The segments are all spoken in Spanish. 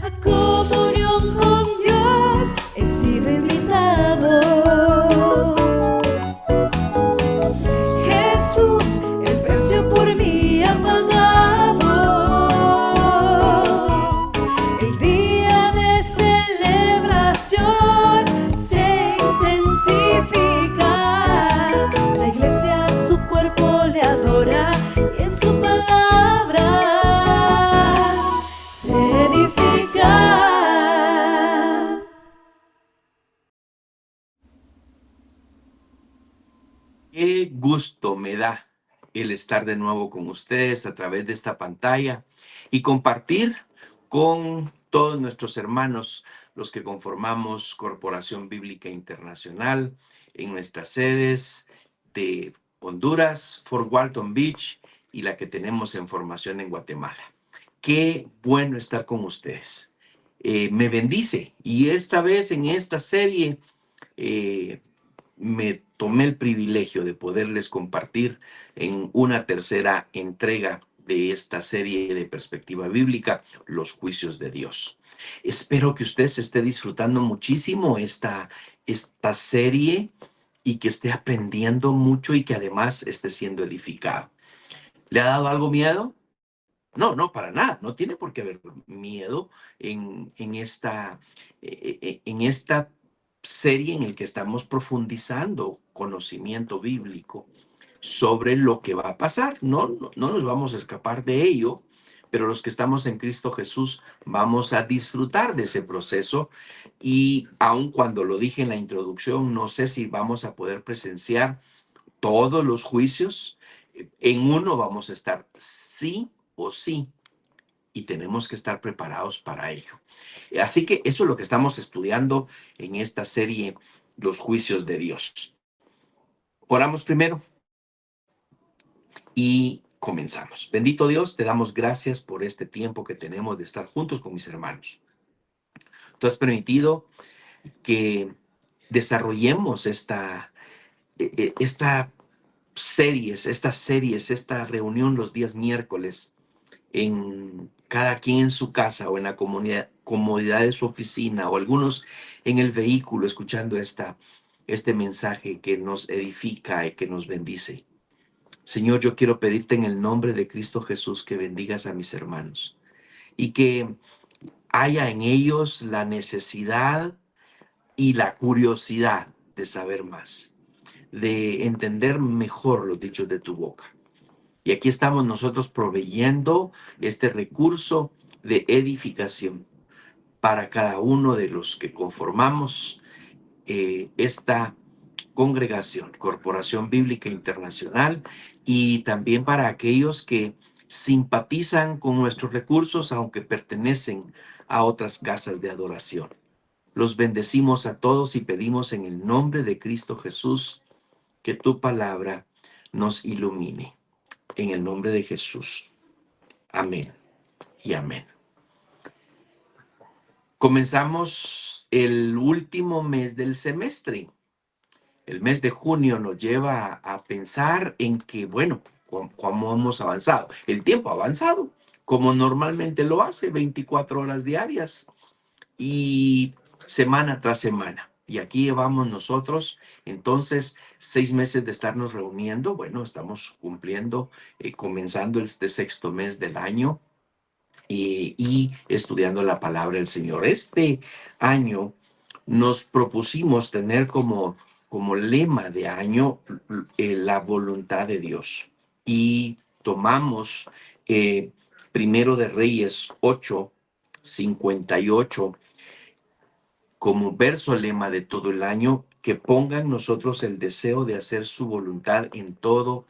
A comunión con Dios he sido invitado. Jesús, el precio por mí ha pagado. El día de celebración se intensifica. La iglesia su cuerpo le adora y en su palabra se edifica. Qué gusto me da el estar de nuevo con ustedes a través de esta pantalla y compartir con todos nuestros hermanos, los que conformamos Corporación Bíblica Internacional, en nuestras sedes de Honduras, Fort Walton Beach y la que tenemos en formación en Guatemala. Qué bueno estar con ustedes. Me bendice, y esta vez en esta serie me tomé el privilegio de poderles compartir en una tercera entrega de esta serie de perspectiva bíblica, Los Juicios de Dios. Espero que usted se esté disfrutando muchísimo esta serie y que esté aprendiendo mucho y que además esté siendo edificado. ¿Le ha dado algo miedo? No, no, para nada. No tiene por qué haber miedo en esta serie en el que estamos profundizando conocimiento bíblico sobre lo que va a pasar. No nos vamos a escapar de ello, pero los que estamos en Cristo Jesús vamos a disfrutar de ese proceso. Y aun cuando lo dije en la introducción, no sé si vamos a poder presenciar todos los juicios. En uno vamos a estar sí o sí, y tenemos que estar preparados para ello. Así que eso es lo que estamos estudiando en esta serie, Los Juicios de Dios. Oramos primero y comenzamos. Bendito Dios, te damos gracias por este tiempo que tenemos de estar juntos con mis hermanos. Tú has permitido que desarrollemos esta reunión los días miércoles, en cada quien en su casa o en la comodidad de su oficina, o algunos en el vehículo escuchando este mensaje que nos edifica y que nos bendice. Señor, yo quiero pedirte en el nombre de Cristo Jesús que bendigas a mis hermanos y que haya en ellos la necesidad y la curiosidad de saber más, de entender mejor los dichos de tu boca. Y aquí estamos nosotros proveyendo este recurso de edificación para cada uno de los que conformamos esta congregación, Corporación Bíblica Internacional, y también para aquellos que simpatizan con nuestros recursos, aunque pertenecen a otras casas de adoración. Los bendecimos a todos y pedimos en el nombre de Cristo Jesús que tu palabra nos ilumine. En el nombre de Jesús. Amén y amén. Comenzamos el último mes del semestre. El mes de junio nos lleva a pensar en que, bueno, cómo hemos avanzado. El tiempo ha avanzado, como normalmente lo hace, 24 horas diarias y semana tras semana. Y aquí llevamos nosotros, entonces, 6 meses de estarnos reuniendo. Bueno, estamos cumpliendo, comenzando este sexto mes del año y estudiando la palabra del Señor. Este año nos propusimos tener como lema de año la voluntad de Dios. Y tomamos Primero de Reyes 8:58 como verso lema de todo el año, que ponga en nosotros el deseo de hacer su voluntad en todo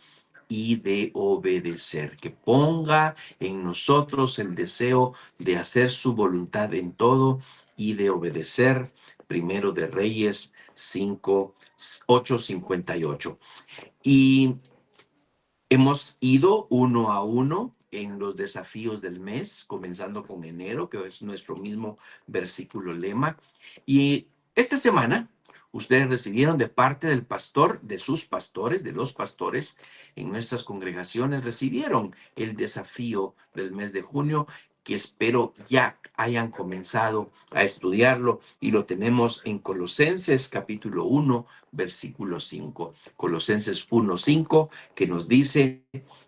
y de obedecer. Que ponga en nosotros el deseo de hacer su voluntad en todo y de obedecer. Primero de Reyes 8:58. Y hemos ido uno a uno en los desafíos del mes, comenzando con enero, que es nuestro mismo versículo lema. Y esta semana ustedes recibieron de parte del pastor, de sus pastores, de los pastores en nuestras congregaciones, recibieron el desafío del mes de junio, que espero ya hayan comenzado a estudiarlo, y lo tenemos en Colosenses capítulo 1, versículo 5. Colosenses 1:5, que nos dice: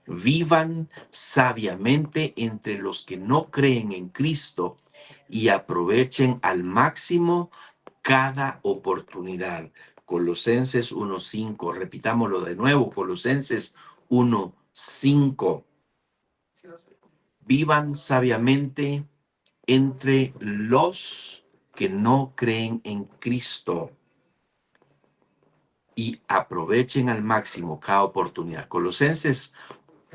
vivan sabiamente entre los que no creen en Cristo y aprovechen al máximo cada oportunidad. Colosenses 1:5, repitámoslo de nuevo, Colosenses 1:5. Vivan sabiamente entre los que no creen en Cristo y aprovechen al máximo cada oportunidad. Colosenses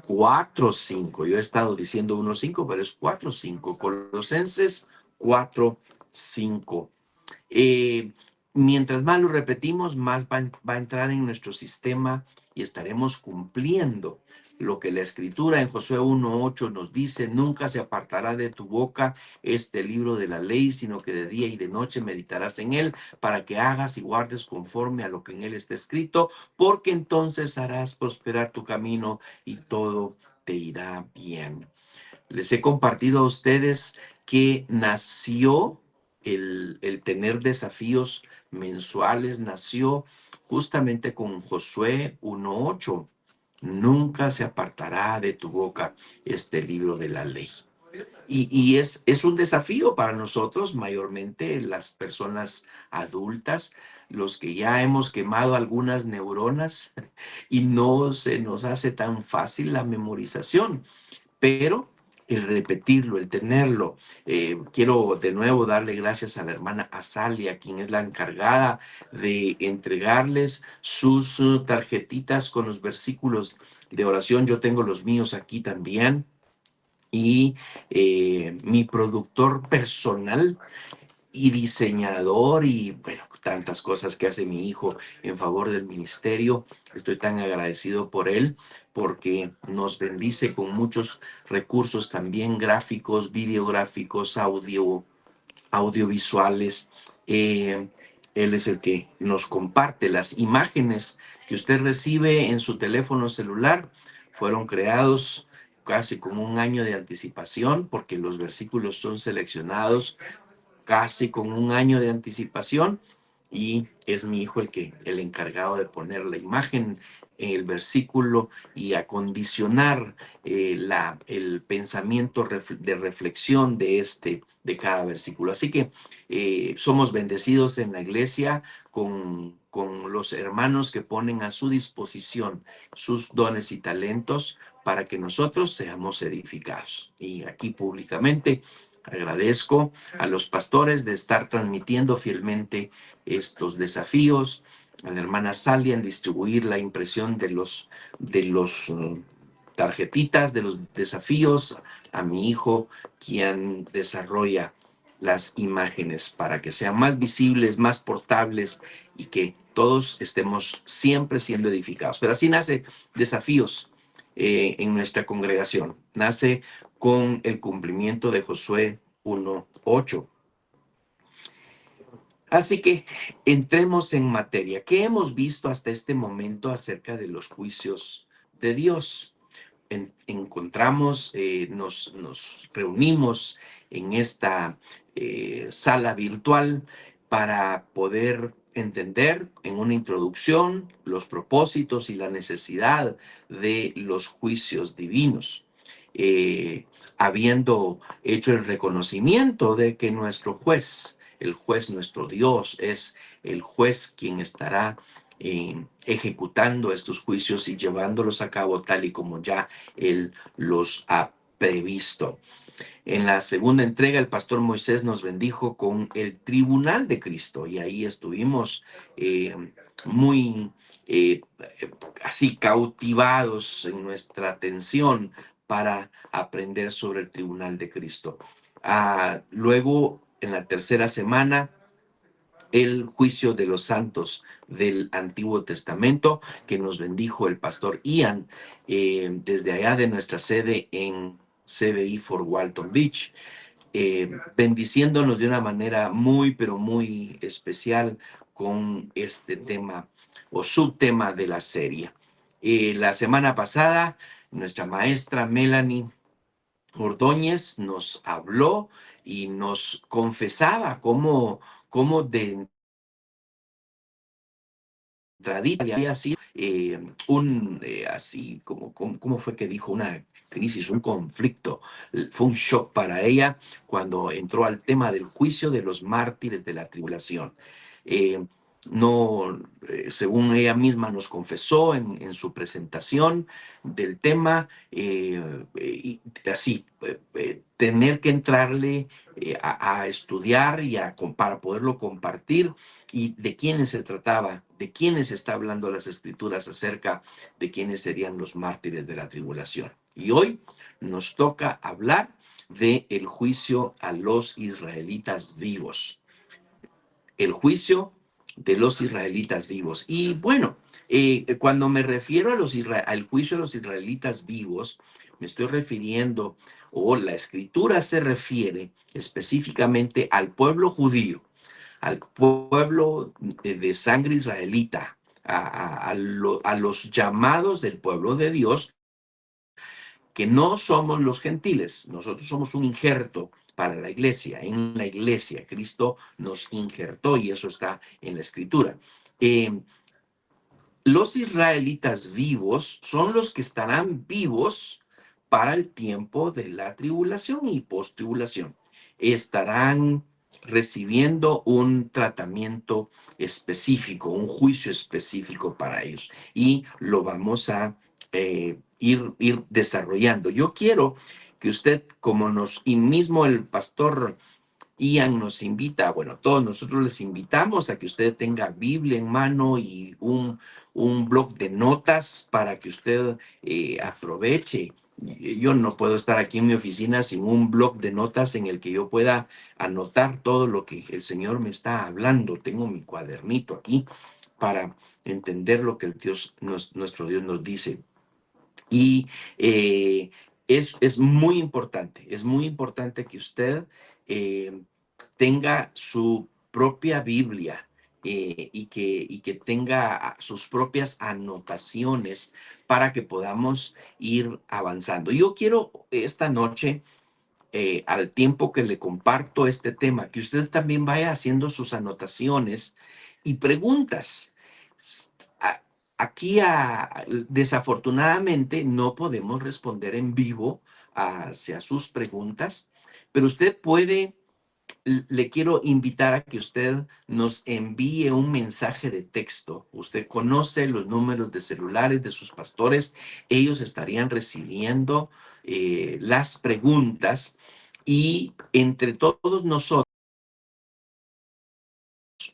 4:5. Yo he estado diciendo 1:5, pero es 4:5. Colosenses 4:5. Eh, Mientras más lo repetimos, más va a entrar en nuestro sistema y estaremos cumpliendo lo que la Escritura en Josué 1:8 nos dice: nunca se apartará de tu boca este libro de la ley, sino que de día y de noche meditarás en él, para que hagas y guardes conforme a lo que en él está escrito, porque entonces harás prosperar tu camino y todo te irá bien. Les he compartido a ustedes que nació el tener desafíos mensuales, nació justamente con Josué 1:8. Nunca se apartará de tu boca este libro de la ley. Y es un desafío para nosotros, mayormente las personas adultas, los que ya hemos quemado algunas neuronas y no se nos hace tan fácil la memorización, pero el repetirlo, el tenerlo. Quiero de nuevo darle gracias a la hermana Azalia, quien es la encargada de entregarles sus tarjetitas con los versículos de oración. Yo tengo los míos aquí también. Y mi productor personal y diseñador, y bueno, tantas cosas que hace mi hijo en favor del ministerio. Estoy tan agradecido por él, porque nos bendice con muchos recursos también gráficos, videográficos, audiovisuales. Él es el que nos comparte las imágenes que usted recibe en su teléfono celular. Fueron creados casi con un año de anticipación, porque los versículos son seleccionados casi con un año de anticipación, y es mi hijo el encargado de poner la imagen en el versículo y acondicionar el pensamiento de reflexión de cada versículo. Así que somos bendecidos en la iglesia con los hermanos que ponen a su disposición sus dones y talentos para que nosotros seamos edificados. Y aquí públicamente agradezco a los pastores de estar transmitiendo fielmente estos desafíos, a la hermana Salia en distribuir la impresión de los tarjetitas, de los desafíos, a mi hijo, quien desarrolla las imágenes para que sean más visibles, más portables, y que todos estemos siempre siendo edificados. Pero así nace Desafíos en nuestra congregación. Nace con el cumplimiento de Josué 1:8. Así que entremos en materia. ¿Qué hemos visto hasta este momento acerca de los juicios de Dios? Encontramos, nos reunimos en esta sala virtual para poder entender en una introducción los propósitos y la necesidad de los juicios divinos. Habiendo hecho el reconocimiento de que nuestro juez, el juez, nuestro Dios, es el juez quien estará ejecutando estos juicios y llevándolos a cabo tal y como ya Él los ha previsto. En la segunda entrega, el pastor Moisés nos bendijo con el tribunal de Cristo, y ahí estuvimos muy así cautivados en nuestra atención para aprender sobre el tribunal de Cristo. Luego, en la tercera semana, el juicio de los santos del Antiguo Testamento, que nos bendijo el pastor Ian desde allá de nuestra sede en CBI for Walton Beach, bendiciéndonos de una manera muy, pero muy especial con este tema o subtema de la serie. La semana pasada, nuestra maestra Melanie Ordóñez nos habló y nos confesaba cómo de entradita había sido así como fue que dijo, una crisis, un conflicto. Fue un shock para ella cuando entró al tema del juicio de los mártires de la tribulación. Eh, no, según ella misma nos confesó en su presentación del tema, y así, tener que entrarle a estudiar para poderlo compartir y de quiénes se trataba, de quiénes está hablando las escrituras acerca de quiénes serían los mártires de la tribulación. Y hoy nos toca hablar de el juicio a los israelitas vivos. El juicio de los israelitas vivos. Y bueno, cuando me refiero al juicio de los israelitas vivos, me estoy refiriendo, o la escritura se refiere específicamente al pueblo judío, al pueblo de sangre israelita, a los llamados del pueblo de Dios, que no somos los gentiles. Nosotros somos un injerto para la iglesia. En la iglesia Cristo nos injertó y eso está en la escritura. Eh, los israelitas vivos son los que estarán vivos para el tiempo de la tribulación y post-tribulación. Estarán recibiendo un tratamiento específico, un juicio específico para ellos. Y lo vamos a ir desarrollando. Yo quiero que usted, como y mismo el pastor Ian nos invita, bueno, todos nosotros les invitamos a que usted tenga Biblia en mano y un bloc de notas para que usted aproveche. Yo no puedo estar aquí en mi oficina sin un bloc de notas en el que yo pueda anotar todo lo que el Señor me está hablando. Tengo mi cuadernito aquí para entender lo que nuestro Dios nos dice. Y es es muy importante que usted eh, tenga su propia Biblia y que tenga sus propias anotaciones para que podamos ir avanzando. Yo quiero esta noche, al tiempo que le comparto este tema, que usted también vaya haciendo sus anotaciones y preguntas. S- a- Aquí, desafortunadamente, no podemos responder en vivo hacia sus preguntas, pero usted puede, le quiero invitar a que usted nos envíe un mensaje de texto. Usted conoce los números de celulares de sus pastores, ellos estarían recibiendo las preguntas y entre todos nosotros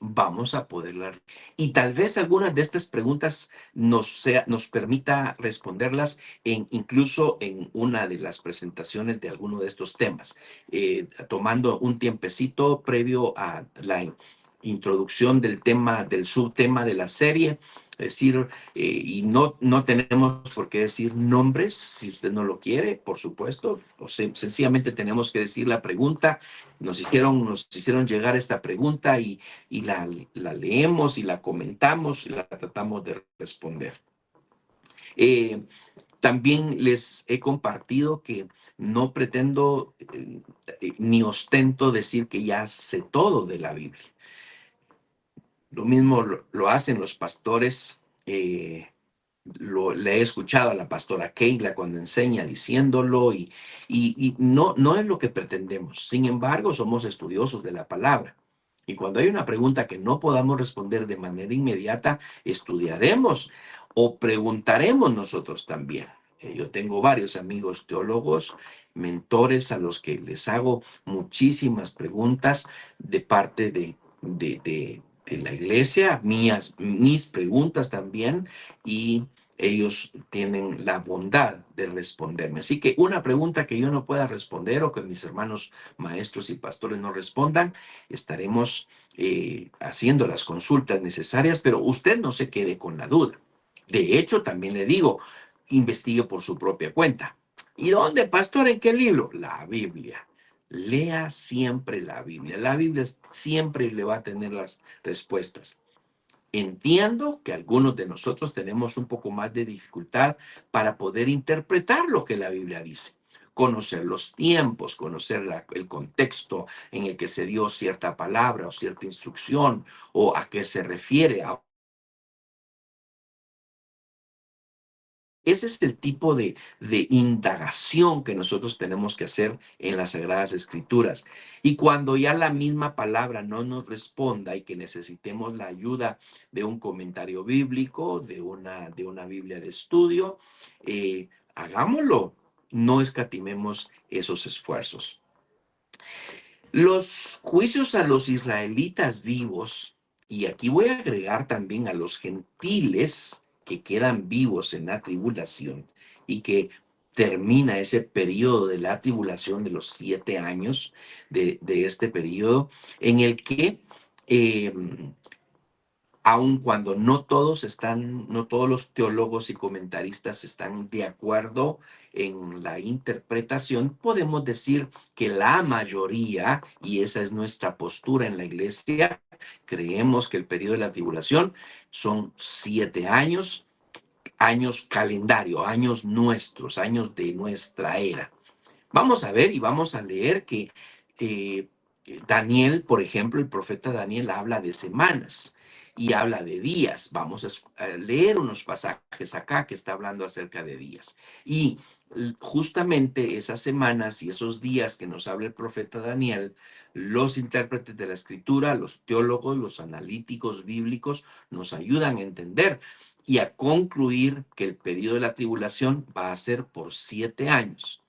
vamos a poderlas. Y tal vez algunas de estas preguntas nos permita responderlas incluso en una de las presentaciones de alguno de estos temas, tomando un tiempecito previo a la introducción del tema, del subtema de la serie. Es decir, y no tenemos por qué decir nombres si usted no lo quiere, por supuesto, o sencillamente tenemos que decir la pregunta. Nos hicieron llegar esta pregunta y la leemos y la comentamos y la tratamos de responder. Eh, También les he compartido que no pretendo ni ostento decir que ya sé todo de la Biblia. Lo mismo lo hacen los pastores. Le he escuchado a la pastora Keila cuando enseña diciéndolo y no es lo que pretendemos. Sin embargo, somos estudiosos de la palabra. Y cuando hay una pregunta que no podamos responder de manera inmediata, estudiaremos o preguntaremos nosotros también. Yo tengo varios amigos teólogos, mentores a los que les hago muchísimas preguntas de parte de la iglesia, mis preguntas también, y ellos tienen la bondad de responderme. Así que una pregunta que yo no pueda responder o que mis hermanos maestros y pastores no respondan, estaremos haciendo las consultas necesarias, pero usted no se quede con la duda. De hecho, también le digo, investigue por su propia cuenta. ¿Y dónde, pastor? ¿En qué libro? La Biblia. Lea siempre la Biblia. La Biblia siempre le va a tener las respuestas. Entiendo que algunos de nosotros tenemos un poco más de dificultad para poder interpretar lo que la Biblia dice. conocer los tiempos, conocer el contexto en el que se dio cierta palabra o cierta instrucción o a qué se refiere. Ese es el tipo de indagación que nosotros tenemos que hacer en las Sagradas Escrituras. Y cuando ya la misma palabra no nos responda y que necesitemos la ayuda de un comentario bíblico, de una Biblia de estudio, hagámoslo. No escatimemos esos esfuerzos. Los juicios a los israelitas vivos, y aquí voy a agregar también a los gentiles que quedan vivos en la tribulación y que termina ese periodo de la tribulación de los 7 años de este periodo en el que eh, aun cuando no todos los teólogos y comentaristas están de acuerdo en la interpretación, podemos decir que la mayoría, y esa es nuestra postura en la iglesia, creemos que el periodo de la tribulación son 7 años, años calendario, años nuestros, años de nuestra era. Vamos a ver y vamos a leer que eh, Daniel, por ejemplo, el profeta Daniel habla de semanas y habla de días. Vamos a leer unos pasajes acá que está hablando acerca de días. Y justamente esas semanas y esos días que nos habla el profeta Daniel, los intérpretes de la escritura, los teólogos, los analíticos bíblicos nos ayudan a entender y a concluir que el periodo de la tribulación va a ser por 7 años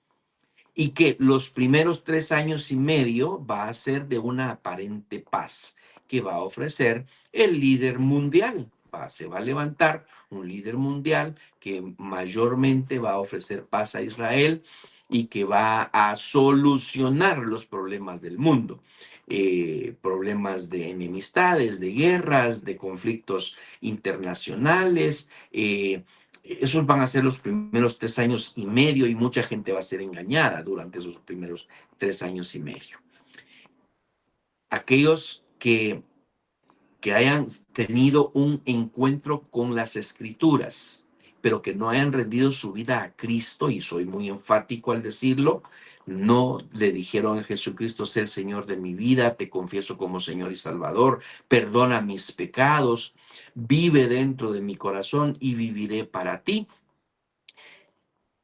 y que los primeros 3 años y medio va a ser de una aparente paz que va a ofrecer el líder mundial. Se va a levantar un líder mundial que mayormente va a ofrecer paz a Israel y que va a solucionar los problemas del mundo. Problemas de enemistades, de guerras, de conflictos internacionales, esos van a ser los primeros 3 años y medio y mucha gente va a ser engañada durante esos primeros 3 años y medio. Aquellos que hayan tenido un encuentro con las escrituras, pero que no hayan rendido su vida a Cristo, y soy muy enfático al decirlo, no le dijeron a Jesucristo: sé el Señor de mi vida, te confieso como Señor y Salvador, perdona mis pecados, vive dentro de mi corazón y viviré para ti.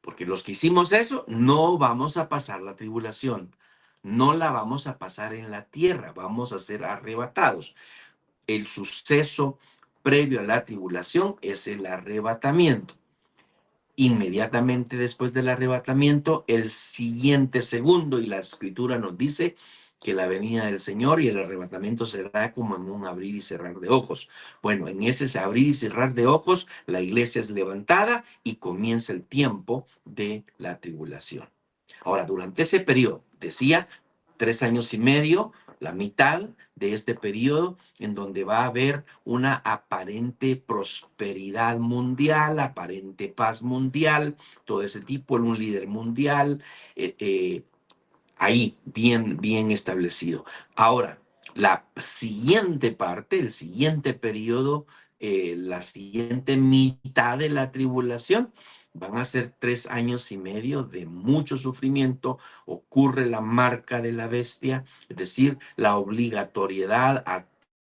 Porque los que hicimos eso, no vamos a pasar la tribulación, no la vamos a pasar en la tierra, vamos a ser arrebatados. El suceso previo a la tribulación es el arrebatamiento. Inmediatamente después del arrebatamiento, el siguiente segundo, y la escritura nos dice que la venida del Señor y el arrebatamiento será como en un abrir y cerrar de ojos. Bueno, en ese abrir y cerrar de ojos, la iglesia es levantada y comienza el tiempo de la tribulación. Ahora, durante ese periodo, decía, 3 años y medio, la mitad de este periodo, en donde va a haber una aparente prosperidad mundial, aparente paz mundial, todo ese tipo, un líder mundial, ahí bien, bien establecido. Ahora, la siguiente parte, el siguiente periodo, la siguiente mitad de la tribulación, van a ser 3 años y medio de mucho sufrimiento. Ocurre la marca de la bestia, es decir, la obligatoriedad a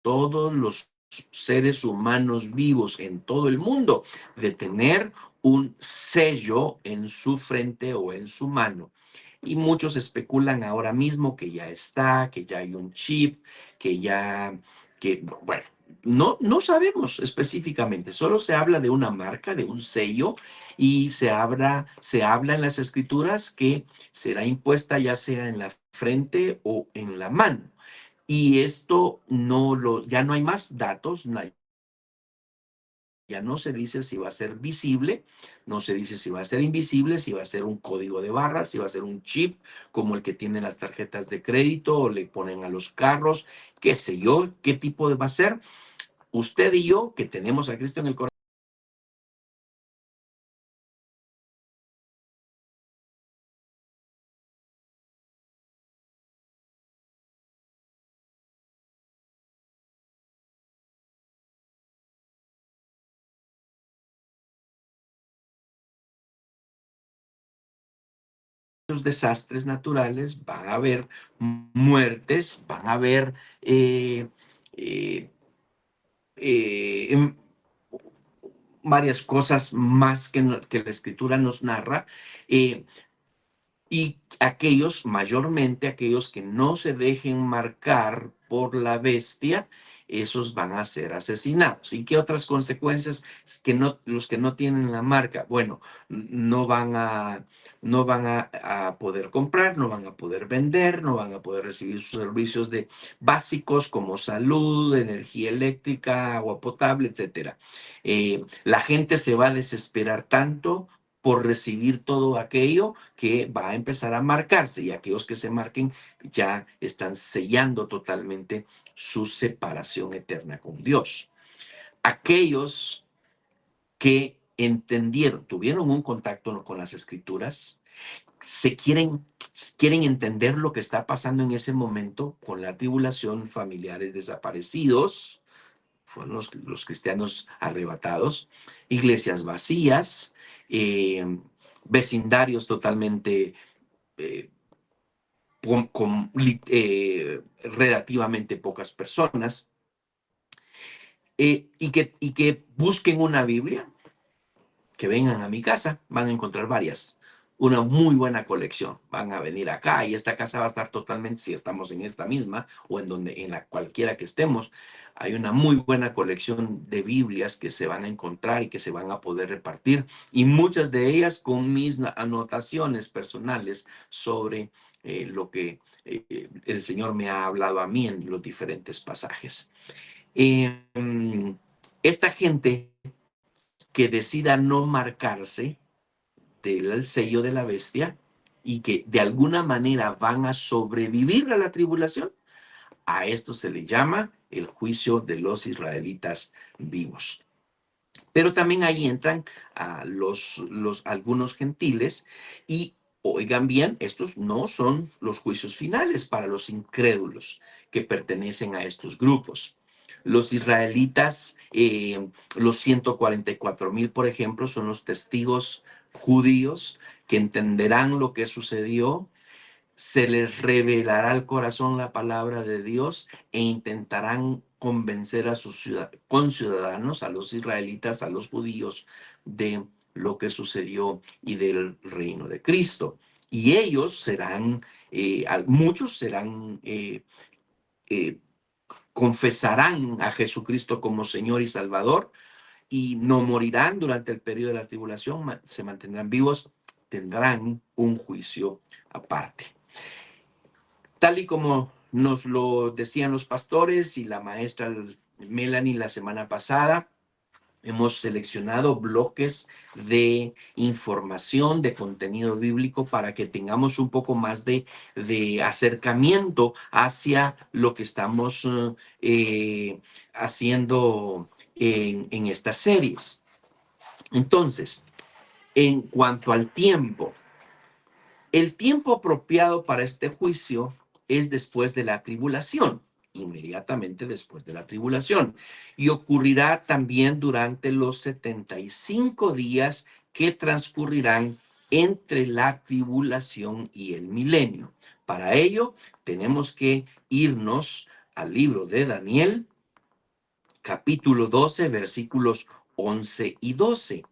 todos los seres humanos vivos en todo el mundo de tener un sello en su frente o en su mano. Y muchos especulan ahora mismo que ya está, que ya hay un chip, bueno, no sabemos específicamente, solo se habla de una marca, de un sello, y se habla en las escrituras que será impuesta ya sea en la frente o en la mano. Y esto ya no hay más datos, ya no se dice si va a ser visible, no se dice si va a ser invisible, si va a ser un código de barras, si va a ser un chip como el que tienen las tarjetas de crédito o le ponen a los carros, qué sé yo, qué tipo va a ser. Usted y yo, que tenemos a Cristo en el corazón, desastres naturales, van a haber muertes, van a haber eh, eh, em, varias cosas más que la escritura nos narra. eh, y aquellos, mayormente aquellos que no se dejen marcar por la bestia, esos van a ser asesinados. ¿Y qué otras consecuencias? Que no, los que no tienen la marca, bueno, no van a, no van a poder comprar, no van a poder vender, no van a poder recibir sus servicios de básicos como salud, energía eléctrica, agua potable, etcétera. La gente se va a desesperar tanto por recibir todo aquello que va a empezar a marcarse, y aquellos que se marquen ya están sellando totalmente su separación eterna con Dios. Aquellos que entendieron, tuvieron un contacto con las escrituras, quieren entender lo que está pasando en ese momento con la tribulación, familiares desaparecidos, fueron los cristianos arrebatados, iglesias vacías, eh, vecindarios totalmente eh, relativamente pocas personas, y que busquen una Biblia, que vengan a mi casa, van a encontrar varias. Una muy buena colección. Van a venir acá y esta casa va a estar totalmente, si estamos en esta misma o en la cualquiera que estemos, hay una muy buena colección de Biblias que se van a encontrar y que se van a poder repartir, y muchas de ellas con mis anotaciones personales sobre lo que el Señor me ha hablado a mí en los diferentes pasajes. Eh, esta gente que decida no marcarse del sello de la bestia y que de alguna manera van a sobrevivir a la tribulación, a esto se le llama el juicio de los israelitas vivos. Pero también ahí entran algunos gentiles, y oigan bien, estos no son los juicios finales para los incrédulos que pertenecen a estos grupos. Los israelitas, los 144,000, por ejemplo, son los testigos judíos que entenderán lo que sucedió, se les revelará al corazón la palabra de Dios e intentarán convencer a sus conciudadanos, a los israelitas, a los judíos, de lo que sucedió y del reino de Cristo. Y ellos serán, muchos serán, confesarán a Jesucristo como Señor y Salvador, y no morirán durante el periodo de la tribulación, se mantendrán vivos, tendrán un juicio aparte. Tal y como nos lo decían los pastores y la maestra Melanie la semana pasada, hemos seleccionado bloques de información, de contenido bíblico, para que tengamos un poco más de acercamiento hacia lo que estamos haciendo en estas series. Entonces, en cuanto al tiempo, el tiempo apropiado para este juicio es después de la tribulación, inmediatamente después de la tribulación, y ocurrirá también durante los 75 días que transcurrirán entre la tribulación y el milenio. Para ello, tenemos que irnos al libro de Daniel, capítulo 12, versículos 11 y 12.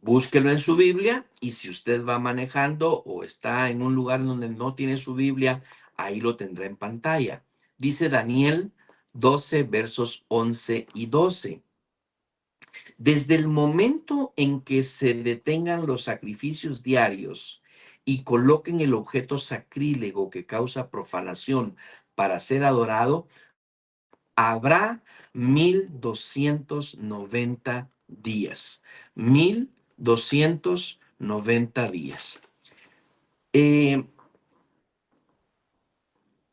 Búsquelo en su Biblia, y si usted va manejando o está en un lugar donde no tiene su Biblia, ahí lo tendrá en pantalla. Dice Daniel 12, versos 11 y 12. Desde el momento en que se detengan los sacrificios diarios y coloquen el objeto sacrílego que causa profanación para ser adorado, habrá 1290 días. 1290 días.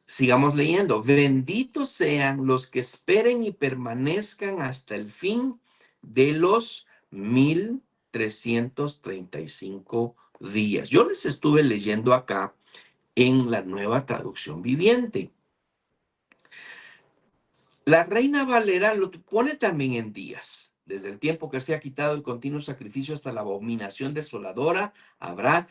Sigamos leyendo. Benditos sean los que esperen y permanezcan hasta el fin de los 1335 días. Yo les estuve leyendo acá en la Nueva Traducción Viviente. La Reina Valera lo pone también en días. Desde el tiempo que se ha quitado el continuo sacrificio hasta la abominación desoladora, habrá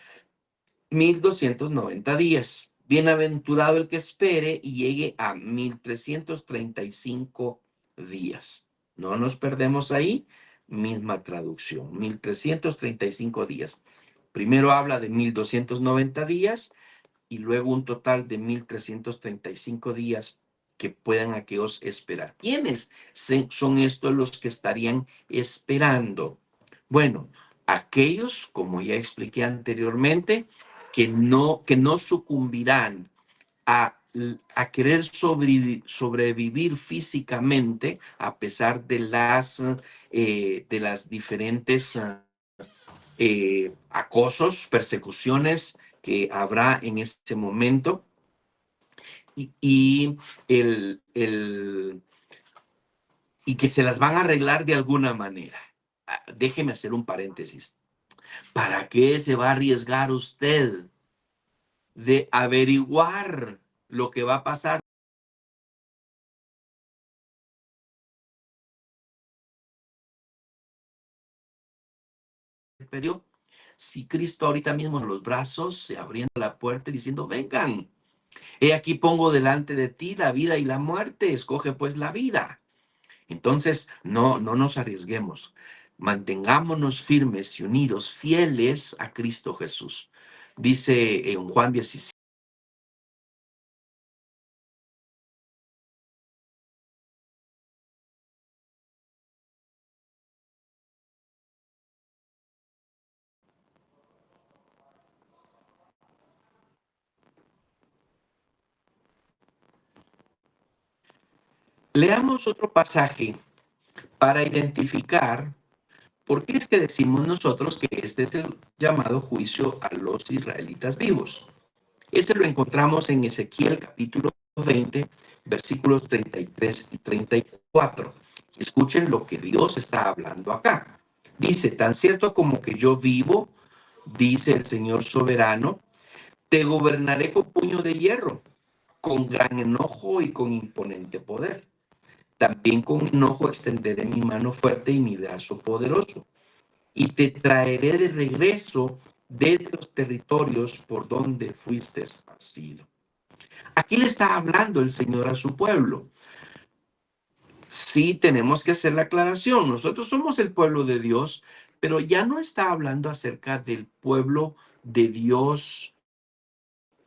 1290 días. Bienaventurado el que espere y llegue a 1335 días. No nos perdemos ahí. Misma traducción, 1335 días. Primero habla de 1290 días y luego un total de 1335 días que puedan aquellos esperar. ¿Quiénes son estos los que estarían esperando? Bueno, aquellos, como ya expliqué anteriormente, que no sucumbirán a querer sobrevivir físicamente a pesar de las diferentes acosos, persecuciones que habrá en ese momento y, el, el, y que se las van a arreglar de alguna manera. Déjeme hacer un paréntesis. ¿Para qué se va a arriesgar usted de averiguar lo que va a pasar en el periodo? Si Cristo ahorita mismo en los brazos, se abriendo la puerta y diciendo, vengan, he aquí pongo delante de ti la vida y la muerte, escoge pues la vida. Entonces, no nos arriesguemos. Mantengámonos firmes y unidos, fieles a Cristo Jesús. Dice en Juan 17. Leamos otro pasaje para identificar por qué es que decimos nosotros que este es el llamado juicio a los israelitas vivos. Este lo encontramos en Ezequiel capítulo 20, versículos 33 y 34. Escuchen lo que Dios está hablando acá. Dice, tan cierto como que yo vivo, dice el Señor soberano, te gobernaré con puño de hierro, con gran enojo y con imponente poder. También con enojo extenderé mi mano fuerte y mi brazo poderoso, y te traeré de regreso desde los territorios por donde fuiste esparcido. Aquí le está hablando el Señor a su pueblo. Sí, tenemos que hacer la aclaración. Nosotros somos el pueblo de Dios, pero ya no está hablando acerca del pueblo de Dios,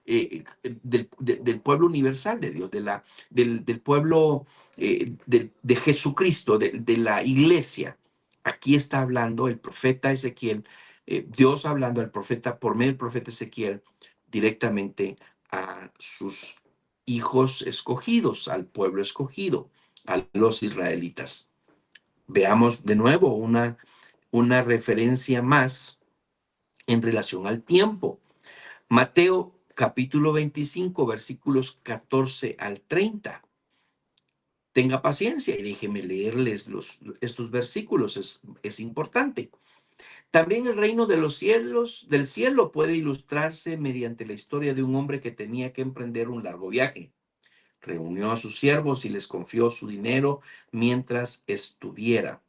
del pueblo universal de Dios, del pueblo de Jesucristo, de la iglesia. Aquí está hablando el profeta Ezequiel, Dios hablando al profeta, por medio del profeta Ezequiel, directamente a sus hijos escogidos, al pueblo escogido, a los israelitas. Veamos de nuevo una referencia más en relación al tiempo. Mateo capítulo 25, versículos 14 al 30. Tenga paciencia y déjeme leerles estos versículos, es importante. También el reino de los cielos, del cielo puede ilustrarse mediante la historia de un hombre que tenía que emprender un largo viaje. Reunió a sus siervos y les confió su dinero mientras estuviera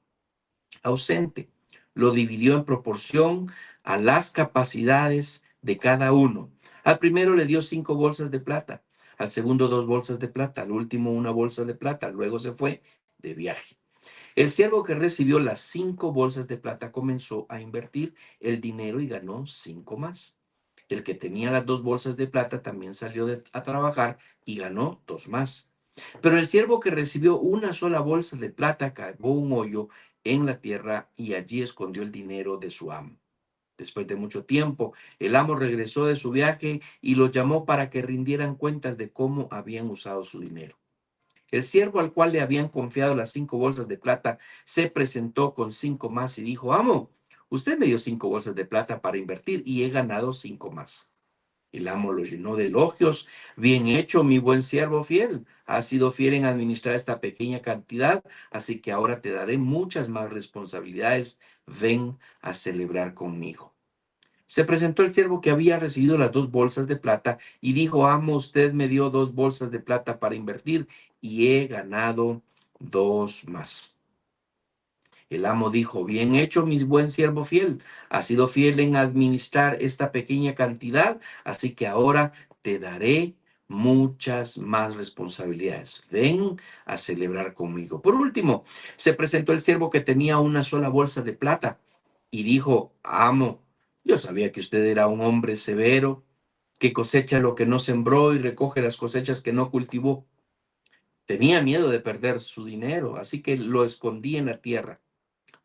ausente. Lo dividió en proporción a las capacidades de cada uno. Al primero le dio 5 bolsas de plata, al segundo 2 bolsas de plata, al último una bolsa de plata. Luego se fue de viaje. El siervo que recibió las 5 bolsas de plata comenzó a invertir el dinero y ganó 5 más. El que tenía las 2 bolsas de plata también salió a trabajar y ganó 2 más. Pero el siervo que recibió una sola bolsa de plata cavó un hoyo en la tierra y allí escondió el dinero de su amo. Después de mucho tiempo, el amo regresó de su viaje y los llamó para que rindieran cuentas de cómo habían usado su dinero. El siervo al cual le habían confiado las 5 bolsas de plata se presentó con 5 más y dijo, amo, usted me dio 5 bolsas de plata para invertir y he ganado 5 más. El amo lo llenó de elogios. Bien hecho, mi buen siervo fiel. Has sido fiel en administrar esta pequeña cantidad, así que ahora te daré muchas más responsabilidades. Ven a celebrar conmigo. Se presentó el siervo que había recibido las 2 bolsas de plata y dijo, amo, usted me dio 2 bolsas de plata para invertir y he ganado 2 más. El amo dijo, bien hecho, mi buen siervo fiel. Has sido fiel en administrar esta pequeña cantidad, así que ahora te daré muchas más responsabilidades. Ven a celebrar conmigo. Por último, se presentó el siervo que tenía una sola bolsa de plata y dijo, amo, yo sabía que usted era un hombre severo, que cosecha lo que no sembró y recoge las cosechas que no cultivó. Tenía miedo de perder su dinero, así que lo escondí en la tierra.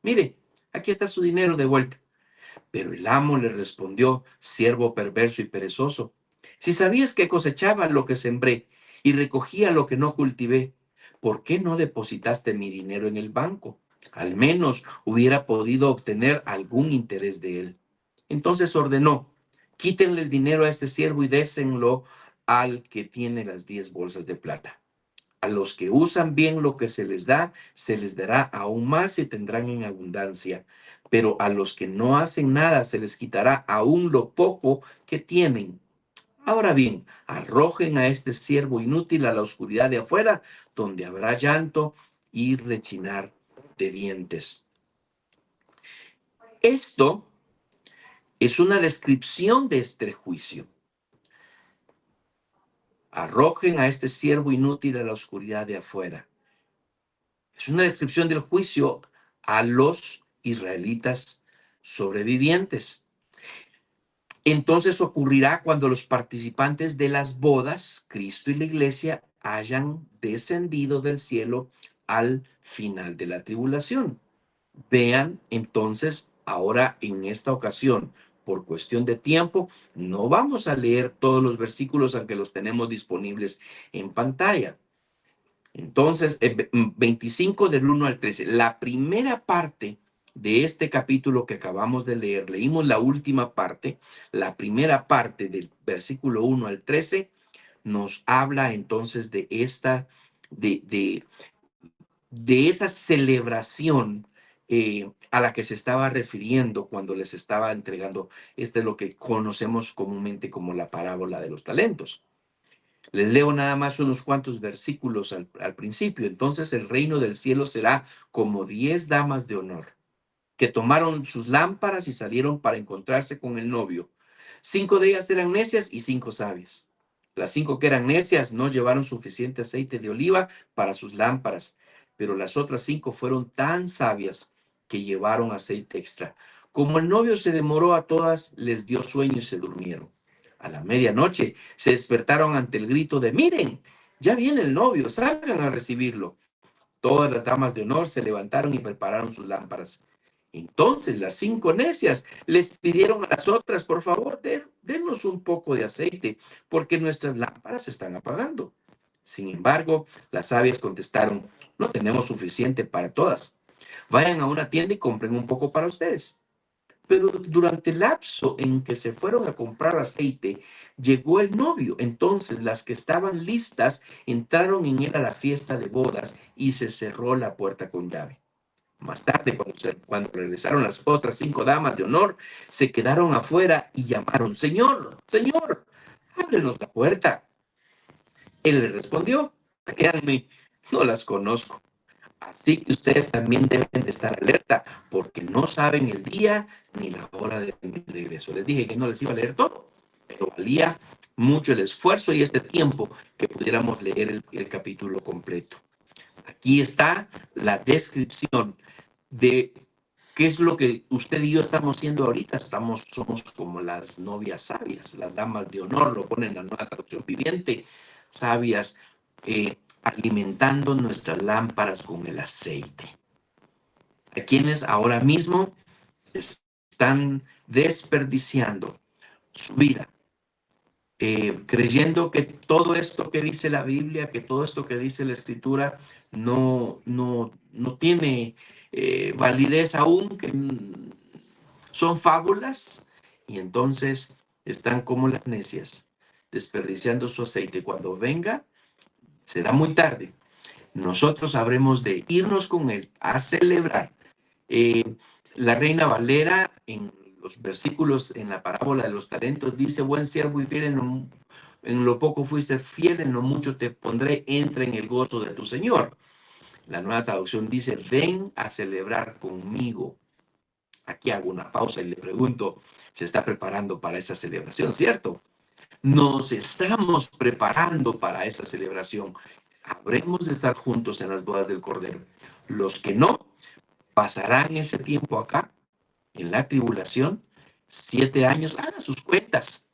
Mire, aquí está su dinero de vuelta. Pero el amo le respondió, siervo perverso y perezoso, si sabías que cosechaba lo que sembré y recogía lo que no cultivé, ¿por qué no depositaste mi dinero en el banco? Al menos hubiera podido obtener algún interés de él. Entonces ordenó, quítenle el dinero a este siervo y désenlo al que tiene las 10 bolsas de plata. A los que usan bien lo que se les da, se les dará aún más y tendrán en abundancia. Pero a los que no hacen nada, se les quitará aún lo poco que tienen. Ahora bien, arrojen a este siervo inútil a la oscuridad de afuera, donde habrá llanto y rechinar de dientes. Esto es una descripción de este juicio. Arrojen a este siervo inútil a la oscuridad de afuera. Es una descripción del juicio a los israelitas sobrevivientes. Entonces ocurrirá cuando los participantes de las bodas, Cristo y la iglesia, hayan descendido del cielo al final de la tribulación. Vean entonces, ahora en esta ocasión, por cuestión de tiempo, no vamos a leer todos los versículos, aunque los tenemos disponibles en pantalla. Entonces, 25 del 1 al 13, la primera parte de este capítulo que acabamos de leer, leímos la última parte, la primera parte del versículo 1 al 13, nos habla entonces de de esa celebración a la que se estaba refiriendo cuando les estaba entregando, este es lo que conocemos comúnmente como la parábola de los talentos. Les leo nada más unos cuantos versículos al principio. Entonces el reino del cielo será como 10 damas de honor, que tomaron sus lámparas y salieron para encontrarse con el novio. 5 de ellas eran necias y 5 sabias. Las 5 que eran necias no llevaron suficiente aceite de oliva para sus lámparas, pero las otras 5 fueron tan sabias que llevaron aceite extra. Como el novio se demoró, a todas les dio sueño y se durmieron. A la medianoche se despertaron ante el grito de miren, ya viene el novio, salgan a recibirlo. Todas las damas de honor se levantaron y prepararon sus lámparas. Entonces las 5 necias les pidieron a las otras, por favor, denos un poco de aceite, porque nuestras lámparas se están apagando. Sin embargo, las sabias contestaron, no tenemos suficiente para todas. Vayan a una tienda y compren un poco para ustedes. Pero durante el lapso en que se fueron a comprar aceite, llegó el novio. Entonces las que estaban listas entraron en él a la fiesta de bodas y se cerró la puerta con llave. Más tarde, cuando regresaron las otras 5 damas de honor, se quedaron afuera y llamaron, Señor, Señor, ábrenos la puerta. Él les respondió, créanme, no las conozco. Así que ustedes también deben de estar alerta, porque no saben el día ni la hora de mi regreso. Les dije que no les iba a leer todo, pero valía mucho el esfuerzo y este tiempo que pudiéramos leer el capítulo completo. Aquí está la descripción de qué es lo que usted y yo estamos haciendo ahorita. Somos como las novias sabias, las damas de honor, lo ponen en la Nueva Traducción Viviente, sabias, alimentando nuestras lámparas con el aceite. A quienes ahora mismo están desperdiciando su vida, creyendo que todo esto que dice la Biblia, que todo esto que dice la Escritura no tiene validez aún, que son fábulas, y entonces están como las necias, desperdiciando su aceite. Cuando venga, será muy tarde. Nosotros habremos de irnos con él a celebrar. La Reina Valera, en los versículos en la parábola de los talentos, dice, buen siervo y fiel, en lo poco fuiste fiel, en lo mucho te pondré, entra en el gozo de tu Señor. La Nueva Traducción dice, ven a celebrar conmigo. Aquí hago una pausa y le pregunto, ¿se está preparando para esa celebración, cierto? Nos estamos preparando para esa celebración. Habremos de estar juntos en las bodas del Cordero. Los que no, pasarán ese tiempo acá, en la tribulación, 7 años. Haga sus cuentas.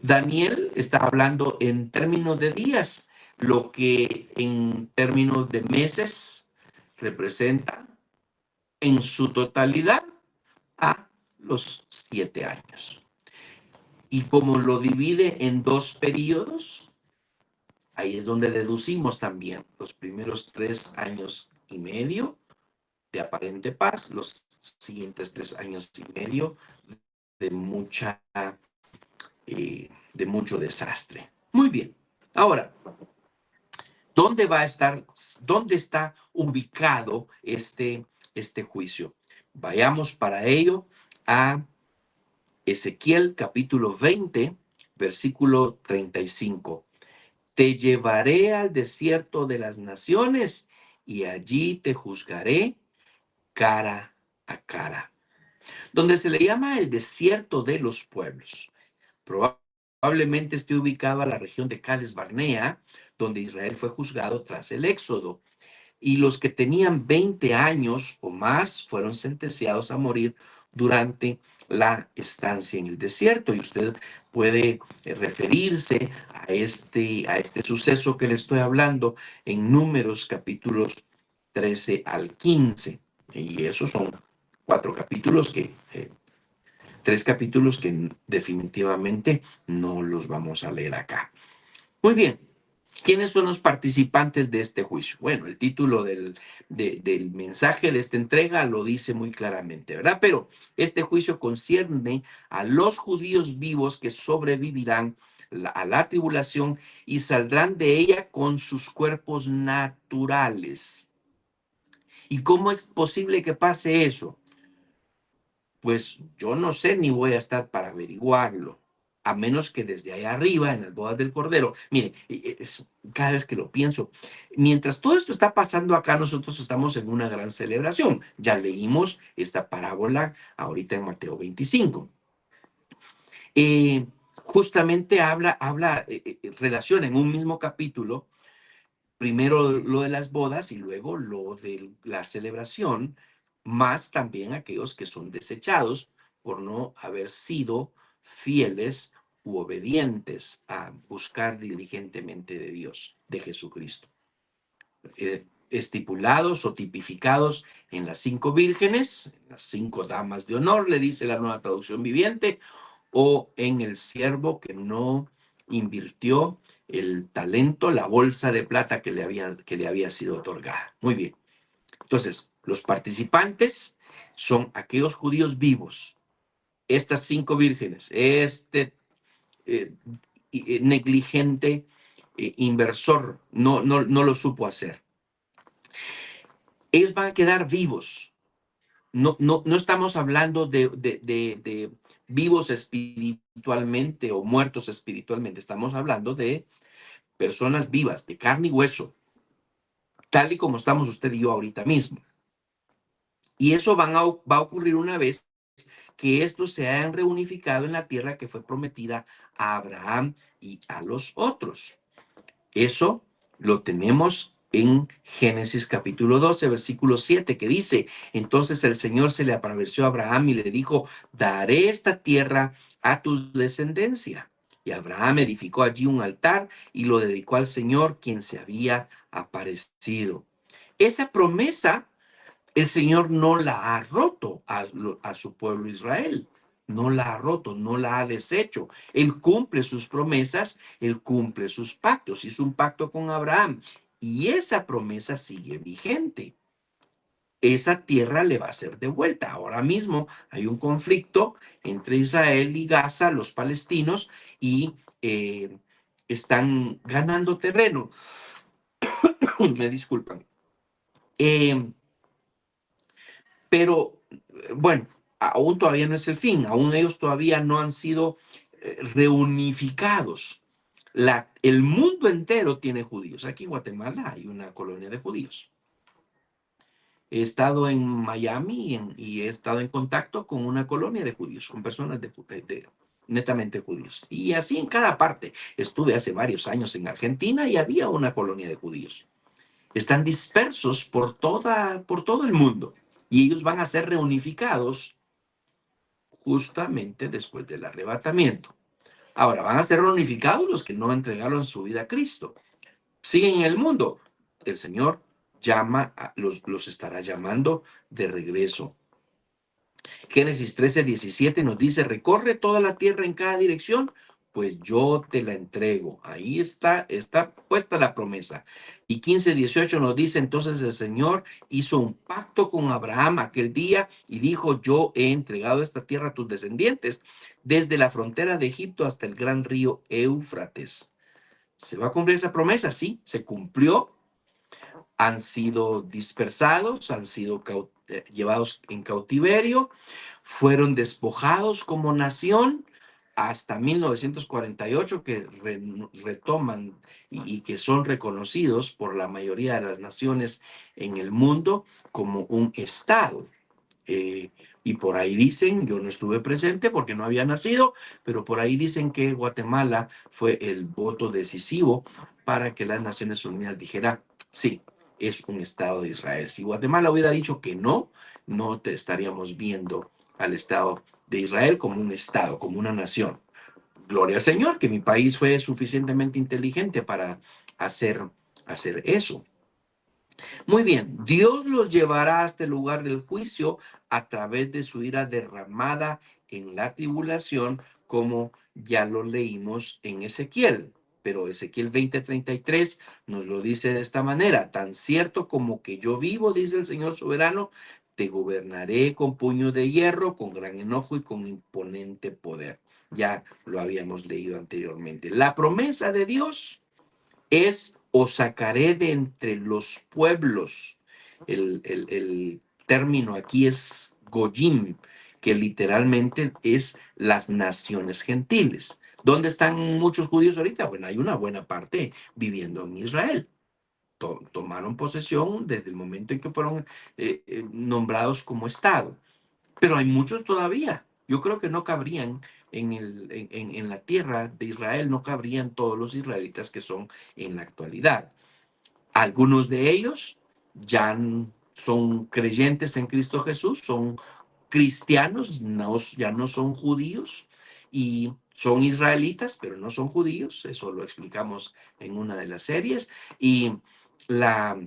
Daniel está hablando en términos de días, lo que en términos de meses representa en su totalidad a los 7 años. Y como lo divide en 2 periodos, ahí es donde deducimos también los primeros 3 años y medio de aparente paz, los siguientes 3 años y medio de de mucho desastre. Muy bien. Ahora, ¿dónde está ubicado este juicio? Vayamos para ello a Ezequiel capítulo 20, versículo 35. Te llevaré al desierto de las naciones y allí te juzgaré cara a cara. Donde se le llama el desierto de los pueblos. Probablemente esté ubicada la región de Cades Barnea, donde Israel fue juzgado tras el Éxodo. Y los que tenían 20 años o más fueron sentenciados a morir durante la estancia en el desierto. Y usted puede referirse a este suceso que le estoy hablando en Números capítulos 13 al 15. Y esos son 4 capítulos que 3 capítulos que definitivamente no los vamos a leer acá. Muy bien. ¿Quiénes son los participantes de este juicio? Bueno, el título del mensaje de esta entrega lo dice muy claramente, ¿verdad? Pero este juicio concierne a los judíos vivos que sobrevivirán a la tribulación y saldrán de ella con sus cuerpos naturales. ¿Y cómo es posible que pase eso? Pues yo no sé ni voy a estar para averiguarlo, a menos que desde allá arriba, en las bodas del Cordero, mire, cada vez que lo pienso, mientras todo esto está pasando acá, nosotros estamos en una gran celebración. Ya leímos esta parábola ahorita en Mateo 25. Justamente relaciona en un mismo capítulo, primero lo de las bodas y luego lo de la celebración, más también aquellos que son desechados por no haber sido fieles u obedientes a buscar diligentemente de Dios, de Jesucristo. Estipulados o tipificados en las 5 vírgenes, las 5 damas de honor, le dice la Nueva Traducción Viviente, o en el siervo que no invirtió el talento, la bolsa de plata que le había sido otorgada. Muy bien. Entonces, los participantes son aquellos judíos vivos, estas 5 vírgenes, negligente inversor no lo supo hacer. Ellos van a quedar vivos. No estamos hablando de vivos espiritualmente o muertos espiritualmente. Estamos hablando de personas vivas, de carne y hueso, tal y como estamos usted y yo ahorita mismo. Y eso va a ocurrir una vez que estos se hayan reunificado en la tierra que fue prometida a Abraham y a los otros. Eso lo tenemos en Génesis capítulo 12, versículo 7, que dice, entonces el Señor se le apareció a Abraham y le dijo, daré esta tierra a tu descendencia. Y Abraham edificó allí un altar y lo dedicó al Señor, quien se había aparecido. Esa promesa, el Señor no la ha roto a su pueblo Israel. No la ha roto, no la ha deshecho. Él cumple sus promesas, él cumple sus pactos. Hizo un pacto con Abraham y esa promesa sigue vigente. Esa tierra le va a ser devuelta. Ahora mismo hay un conflicto entre Israel y Gaza, los palestinos, y están ganando terreno. Me disculpan. Pero bueno, aún todavía no es el fin, aún ellos todavía no han sido reunificados. El mundo entero tiene judíos. Aquí en Guatemala hay una colonia de judíos. He estado en Miami y he estado en contacto con una colonia de judíos, con personas netamente judíos. Y así en cada parte. Estuve hace varios años en Argentina y había una colonia de judíos. Están dispersos por todo el mundo y ellos van a ser reunificados justamente después del arrebatamiento. Ahora, van a ser reunificados los que no entregaron su vida a Cristo. Siguen en el mundo. El Señor los estará llamando de regreso. Génesis 13:17 nos dice, recorre toda la tierra en cada dirección, pues yo te la entrego. Ahí está puesta la promesa. Y 15:18 nos dice, entonces el Señor hizo un pacto con Abraham aquel día y dijo, yo he entregado esta tierra a tus descendientes, desde la frontera de Egipto hasta el gran río Éufrates. ¿Se va a cumplir esa promesa? Sí, se cumplió. Han sido dispersados, han sido llevados en cautiverio, fueron despojados como nación hasta 1948, que retoman y que son reconocidos por la mayoría de las naciones en el mundo como un estado. Y por ahí dicen, yo no estuve presente porque no había nacido, pero por ahí dicen que Guatemala fue el voto decisivo para que las Naciones Unidas dijera, sí, es un Estado de Israel. Si Guatemala hubiera dicho que no, no te estaríamos viendo al Estado de Israel como un Estado, como una nación. Gloria al Señor, que mi país fue suficientemente inteligente para hacer eso. Muy bien, Dios los llevará hasta el lugar del juicio a través de su ira derramada en la tribulación, como ya lo leímos en Ezequiel. Pero Ezequiel 20:33 nos lo dice de esta manera, tan cierto como que yo vivo, dice el Señor soberano, te gobernaré con puño de hierro, con gran enojo y con imponente poder. Ya lo habíamos leído anteriormente. La promesa de Dios es os sacaré de entre los pueblos. El término aquí es goyim, que literalmente es las naciones gentiles. ¿Dónde están muchos judíos ahorita? Bueno, hay una buena parte viviendo en Israel. Tomaron posesión desde el momento en que fueron nombrados como Estado. Pero hay muchos todavía. Yo creo que no cabrían en la tierra de Israel, no cabrían todos los israelitas que son en la actualidad. Algunos de ellos ya son creyentes en Cristo Jesús, son cristianos, ya no son judíos y son israelitas, pero no son judíos. Eso lo explicamos en una de las series. La,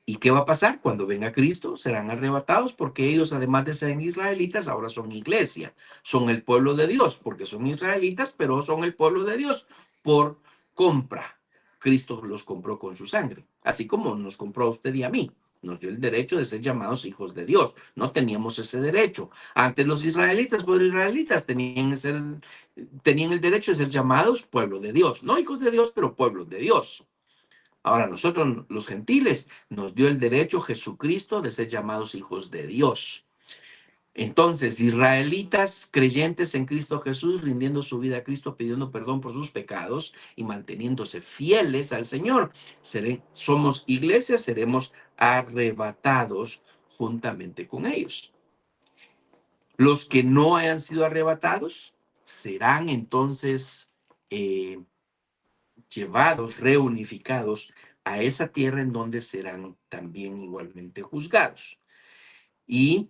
¿Y qué va a pasar? Cuando venga Cristo, serán arrebatados porque ellos, además de ser israelitas, ahora son iglesia, son el pueblo de Dios, porque son israelitas, pero son el pueblo de Dios por compra. Cristo los compró con su sangre, así como nos compró a usted y a mí. Nos dio el derecho de ser llamados hijos de Dios. No teníamos ese derecho. Antes los israelitas, por israelitas, tenían el derecho de ser llamados pueblo de Dios. No hijos de Dios, pero pueblo de Dios. Ahora nosotros, los gentiles, nos dio el derecho Jesucristo de ser llamados hijos de Dios. Entonces, israelitas creyentes en Cristo Jesús, rindiendo su vida a Cristo, pidiendo perdón por sus pecados y manteniéndose fieles al Señor. Somos iglesia, seremos arrebatados juntamente con ellos. Los que no hayan sido arrebatados serán entonces llevados, reunificados a esa tierra en donde serán también igualmente juzgados. Y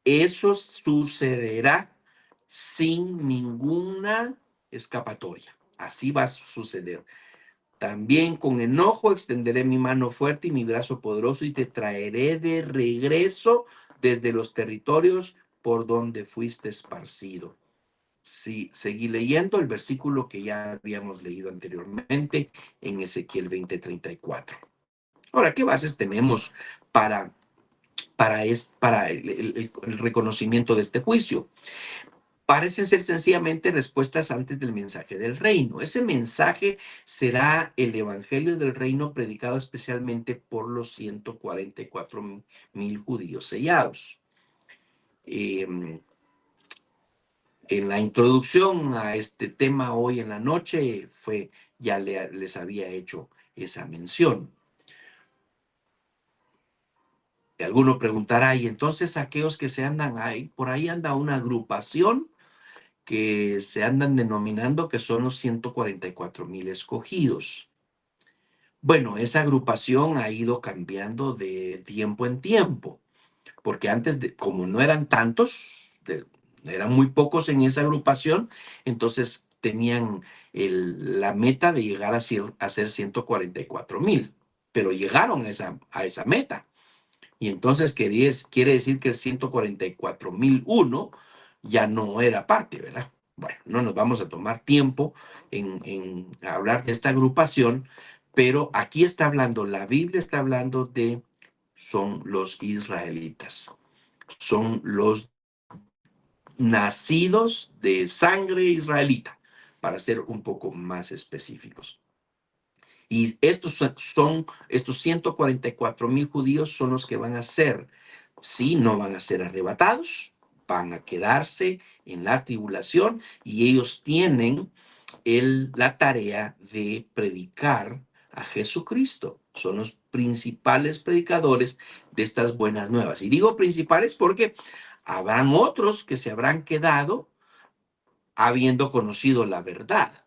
eso sucederá sin ninguna escapatoria. Así va a suceder. También con enojo extenderé mi mano fuerte y mi brazo poderoso y te traeré de regreso desde los territorios por donde fuiste esparcido. Sí, seguí leyendo el versículo que ya habíamos leído anteriormente en Ezequiel 20:34. Ahora, ¿qué bases tenemos para el reconocimiento de este juicio? Parecen ser sencillamente respuestas antes del mensaje del reino. Ese mensaje será el evangelio del reino predicado especialmente por los 144,000 judíos sellados. En la introducción a este tema hoy en la noche ya les había hecho esa mención. Y alguno preguntará, y entonces aquellos que se andan ahí, por ahí anda una agrupación que se andan denominando que son los 144,000 escogidos. Bueno, esa agrupación ha ido cambiando de tiempo en tiempo, porque antes, como no eran tantos, eran muy pocos en esa agrupación, entonces tenían la meta de llegar a ser 144,000, pero llegaron a esa meta. Y entonces quiere decir que el 144,001 ya no era parte, ¿verdad? Bueno, no nos vamos a tomar tiempo en hablar de esta agrupación, pero aquí está hablando, la Biblia está hablando son los israelitas, son los nacidos de sangre israelita, para ser un poco más específicos. Y estos 144,000 judíos son los que van a ser, sí, no van a ser arrebatados, van a quedarse en la tribulación y ellos tienen la tarea de predicar a Jesucristo. Son los principales predicadores de estas buenas nuevas. Y digo principales porque habrán otros que se habrán quedado habiendo conocido la verdad,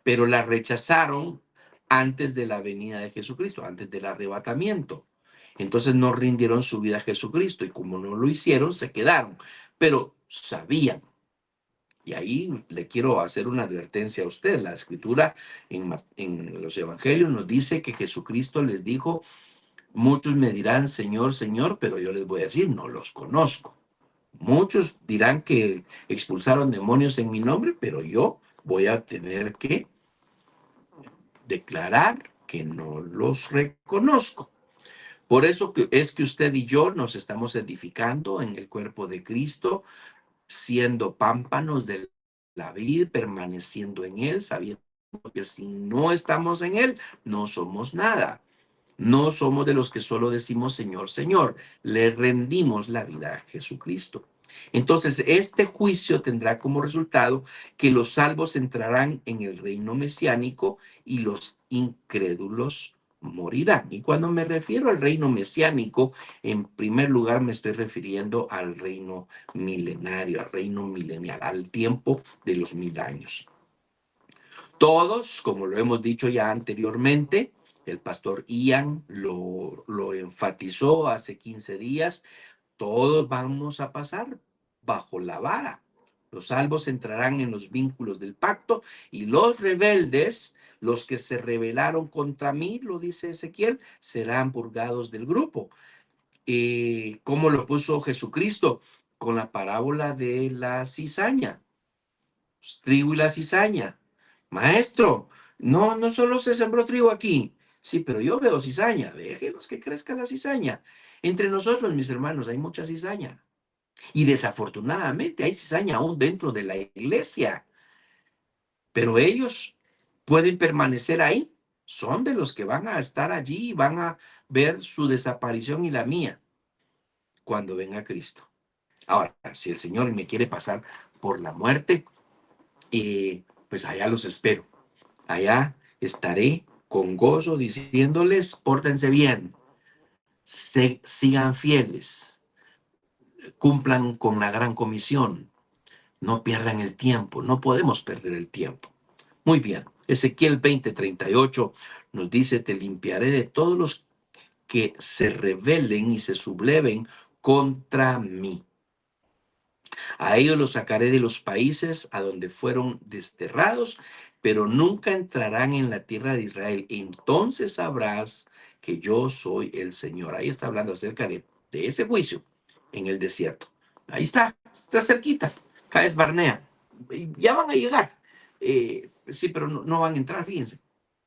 pero la rechazaron antes de la venida de Jesucristo, antes del arrebatamiento. Entonces no rindieron su vida a Jesucristo y como no lo hicieron, se quedaron, pero sabían. Y ahí le quiero hacer una advertencia a usted. La escritura en los evangelios nos dice que Jesucristo les dijo, muchos me dirán, Señor, Señor, pero yo les voy a decir, no los conozco. Muchos dirán que expulsaron demonios en mi nombre, pero yo voy a tener que declarar que no los reconozco. Por eso es que usted y yo nos estamos edificando en el cuerpo de Cristo, siendo pámpanos de la vid, permaneciendo en él, sabiendo que si no estamos en él, no somos nada. No somos de los que solo decimos Señor, Señor. Le rendimos la vida a Jesucristo. Entonces, este juicio tendrá como resultado que los salvos entrarán en el reino mesiánico y los incrédulos morirán. Y cuando me refiero al reino mesiánico, en primer lugar me estoy refiriendo al reino milenario, al reino milenial, al tiempo de los 1000 años. Todos, como lo hemos dicho ya anteriormente, el pastor Ian lo enfatizó hace 15 días, todos vamos a pasar bajo la vara. Los salvos entrarán en los vínculos del pacto y los rebeldes, los que se rebelaron contra mí, lo dice Ezequiel, serán purgados del grupo. ¿Cómo lo puso Jesucristo? Con la parábola de la cizaña, trigo y la cizaña. Maestro, no solo se sembró trigo aquí. Sí, pero yo veo cizaña. Déjenos que crezca la cizaña. Entre nosotros, mis hermanos, hay mucha cizaña. Y desafortunadamente hay cizaña aún dentro de la iglesia. Pero ellos pueden permanecer ahí. Son de los que van a estar allí y van a ver su desaparición y la mía cuando venga Cristo. Ahora, si el Señor me quiere pasar por la muerte, pues allá los espero. Allá estaré con gozo diciéndoles, pórtense bien, sigan fieles, cumplan con la gran comisión, no pierdan el tiempo, no podemos perder el tiempo. Muy bien, Ezequiel 20:38 nos dice, te limpiaré de todos los que se rebelen y se subleven contra mí. A ellos los sacaré de los países a donde fueron desterrados, pero nunca entrarán en la tierra de Israel. Entonces sabrás que yo soy el Señor. Ahí está hablando acerca de ese juicio en el desierto. Ahí está cerquita. Cades Barnea. Ya van a llegar. Sí, pero no van a entrar, fíjense.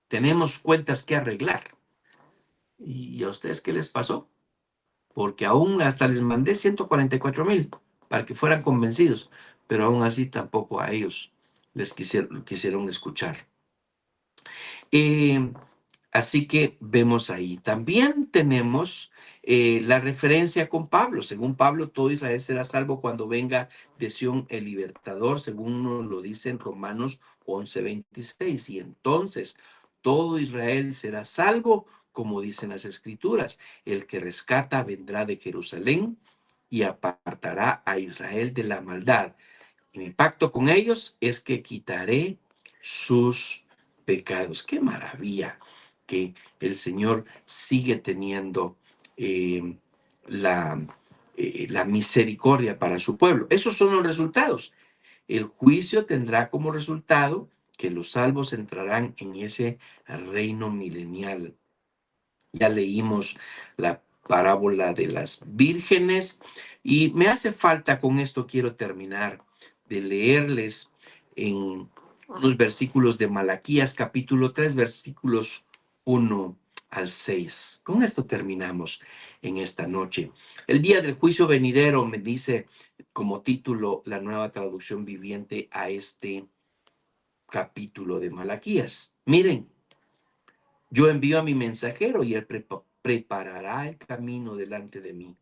Tenemos cuentas que arreglar. ¿Y a ustedes qué les pasó? Porque aún hasta les mandé 144,000 para que fueran convencidos, pero aún así tampoco a ellos les quisieron escuchar. Así que vemos ahí. También tenemos La referencia con Pablo, según Pablo, todo Israel será salvo cuando venga de Sión el libertador, según nos lo dice en Romanos 11:26. Y entonces todo Israel será salvo, como dicen las Escrituras. El que rescata vendrá de Jerusalén y apartará a Israel de la maldad. Y mi pacto con ellos es que quitaré sus pecados. Qué maravilla que el Señor sigue teniendo eh, la, la misericordia para su pueblo. Esos son los resultados. El juicio tendrá como resultado que los salvos entrarán en ese reino milenial. Ya leímos la parábola de las vírgenes y me hace falta, con esto quiero terminar, de leerles en unos versículos de Malaquías capítulo 3 versículos 1 al 6. Con esto terminamos en esta noche. El día del juicio venidero, me dice como título la Nueva Traducción Viviente a este capítulo de Malaquías. Miren, yo envío a mi mensajero y él preparará el camino delante de mí.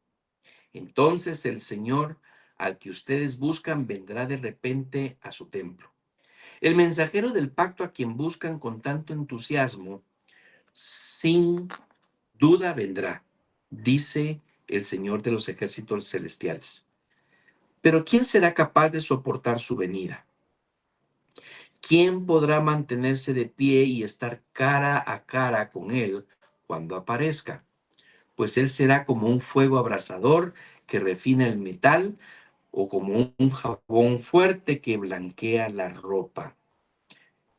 Entonces el Señor al que ustedes buscan vendrá de repente a su templo. El mensajero del pacto a quien buscan con tanto entusiasmo, sin duda vendrá, dice el Señor de los ejércitos celestiales. Pero ¿quién será capaz de soportar su venida? ¿Quién podrá mantenerse de pie y estar cara a cara con él cuando aparezca? Pues él será como un fuego abrasador que refina el metal o como un jabón fuerte que blanquea la ropa.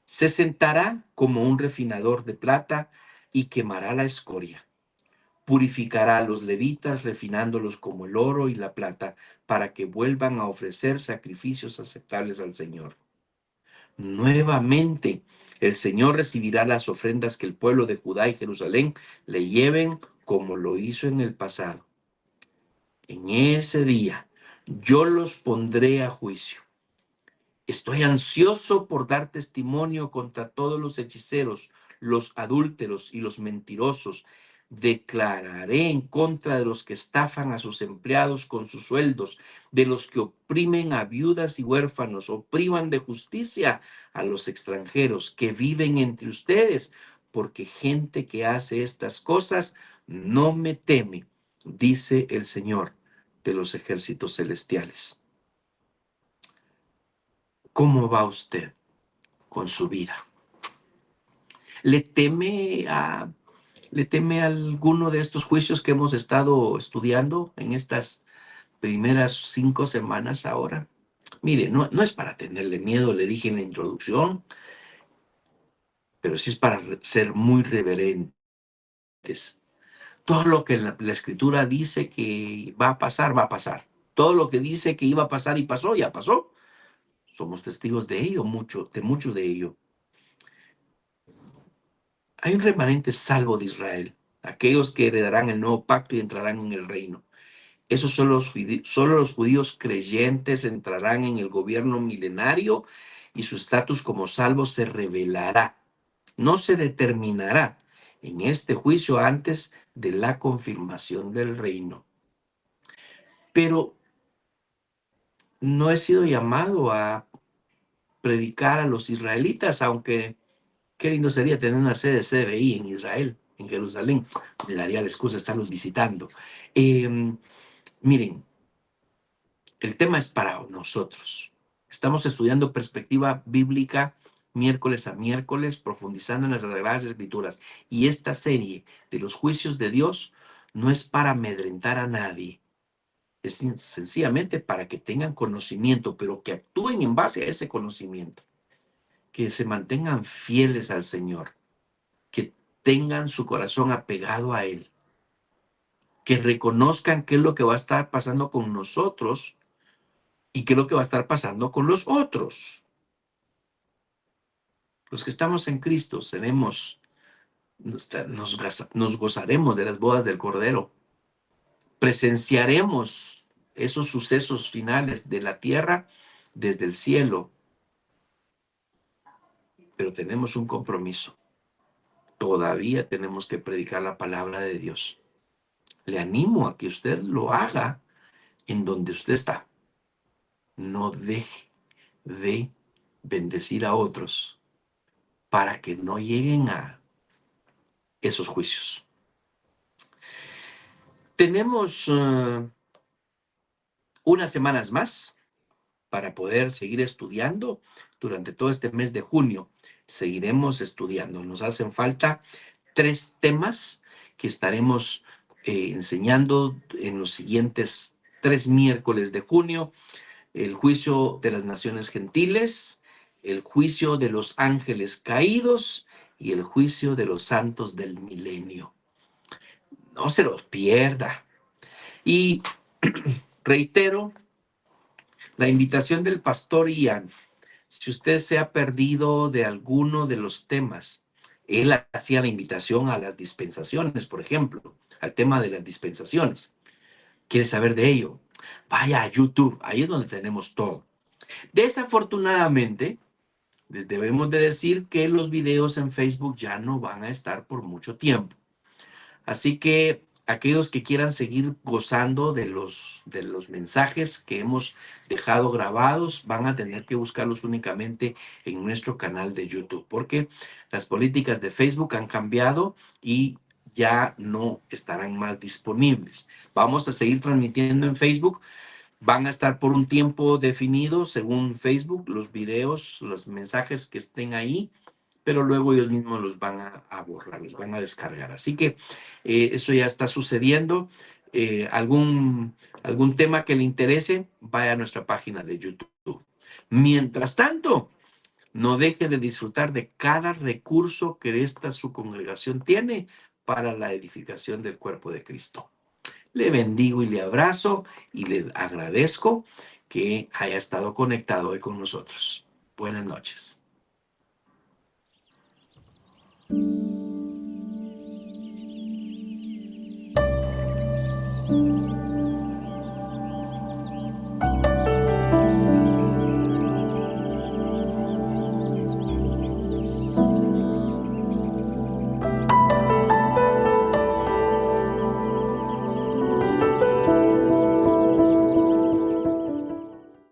Se sentará como un refinador de plata y quemará la escoria. Purificará a los levitas refinándolos como el oro y la plata para que vuelvan a ofrecer sacrificios aceptables al Señor. Nuevamente, el Señor recibirá las ofrendas que el pueblo de Judá y Jerusalén le lleven como lo hizo en el pasado. En ese día yo los pondré a juicio. Estoy ansioso por dar testimonio contra todos los hechiceros, los adúlteros y los mentirosos. Declararé en contra de los que estafan a sus empleados con sus sueldos, de los que oprimen a viudas y huérfanos, o privan de justicia a los extranjeros que viven entre ustedes, porque gente que hace estas cosas no me teme, dice el Señor de los ejércitos celestiales. ¿Cómo va usted con su vida? ¿Le teme le teme a alguno de estos juicios que hemos estado estudiando en estas primeras 5 semanas ahora? Mire, no es para tenerle miedo, le dije en la introducción, pero sí es para ser muy reverentes. Todo lo que la Escritura dice que va a pasar, va a pasar. Todo lo que dice que iba a pasar y pasó, ya pasó. Somos testigos de ello, mucho de ello. Hay un remanente salvo de Israel, aquellos que heredarán el nuevo pacto y entrarán en el reino. Esos son solo los judíos creyentes entrarán en el gobierno milenario y su estatus como salvos se revelará. No se determinará en este juicio antes de la confirmación del reino. Pero no he sido llamado a predicar a los israelitas, aunque qué lindo sería tener una sede CBI en Israel, en Jerusalén. Me daría la excusa de estarlos visitando. Miren, el tema es para nosotros. Estamos estudiando perspectiva bíblica miércoles a miércoles, profundizando en las Sagradas Escrituras. Y esta serie de los juicios de Dios no es para amedrentar a nadie. Es sencillamente para que tengan conocimiento, pero que actúen en base a ese conocimiento. Que se mantengan fieles al Señor. Que tengan su corazón apegado a Él. Que reconozcan qué es lo que va a estar pasando con nosotros y qué es lo que va a estar pasando con los otros. Los que estamos en Cristo nos gozaremos de las bodas del Cordero. Presenciaremos esos sucesos finales de la tierra desde el cielo. Pero tenemos un compromiso. Todavía tenemos que predicar la palabra de Dios. Le animo a que usted lo haga en donde usted está. No deje de bendecir a otros para que no lleguen a esos juicios. Tenemos unas semanas más para poder seguir estudiando durante todo este mes de junio. Seguiremos estudiando. Nos hacen falta 3 temas que estaremos enseñando en los siguientes 3 miércoles de junio: el juicio de las naciones gentiles, el juicio de los ángeles caídos y el juicio de los santos del milenio. No se los pierda. Y reitero la invitación del pastor Ian. Si usted se ha perdido de alguno de los temas, él hacía la invitación a las dispensaciones, por ejemplo, al tema de las dispensaciones. ¿Quiere saber de ello? Vaya a YouTube, ahí es donde tenemos todo. Desafortunadamente, les debemos de decir que los videos en Facebook ya no van a estar por mucho tiempo. Así que aquellos que quieran seguir gozando de los mensajes que hemos dejado grabados van a tener que buscarlos únicamente en nuestro canal de YouTube, porque las políticas de Facebook han cambiado y ya no estarán más disponibles. Vamos a seguir transmitiendo en Facebook. Van a estar por un tiempo definido según Facebook, los videos, los mensajes que estén ahí, pero luego ellos mismos los van a borrar, los van a descargar. Así que eso ya está sucediendo. Algún tema que le interese, vaya a nuestra página de YouTube. Mientras tanto, no deje de disfrutar de cada recurso que su congregación tiene para la edificación del cuerpo de Cristo. Le bendigo y le abrazo y le agradezco que haya estado conectado hoy con nosotros. Buenas noches.